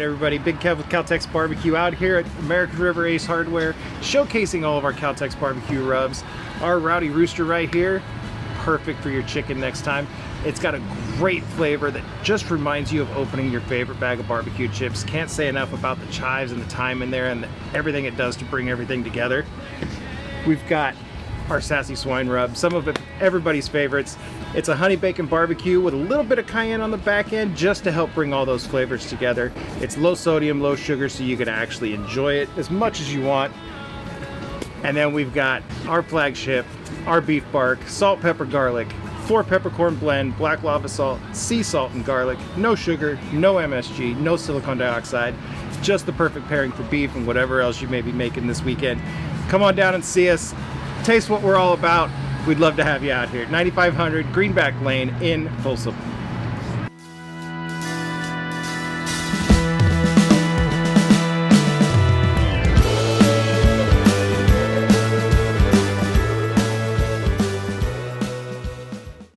everybody? Big Kev with Cal Tex BBQ out here at American River Ace Hardware, showcasing all of our Cal Tex BBQ Rubs. Our Rowdy Rooster right here, perfect for your chicken next time. It's got a great flavor that just reminds you of opening your favorite bag of barbecue chips. Can't say enough about the chives and the thyme in there and everything it does to bring everything together. We've got our Sassy Swine Rub, some of everybody's favorites. It's a honey bacon barbecue with a little bit of cayenne on the back end just to help bring all those flavors together. It's low sodium, low sugar, so you can actually enjoy it as much as you want. And then we've got our flagship, our beef bark, salt, pepper, garlic, 4 peppercorn blend, black lava salt, sea salt and garlic, no sugar, no MSG, no silicone dioxide. Just the perfect pairing for beef and whatever else you may be making this weekend. Come on down and see us. Taste what we're all about. We'd love to have you out here. 9500 Greenback Lane in Folsom.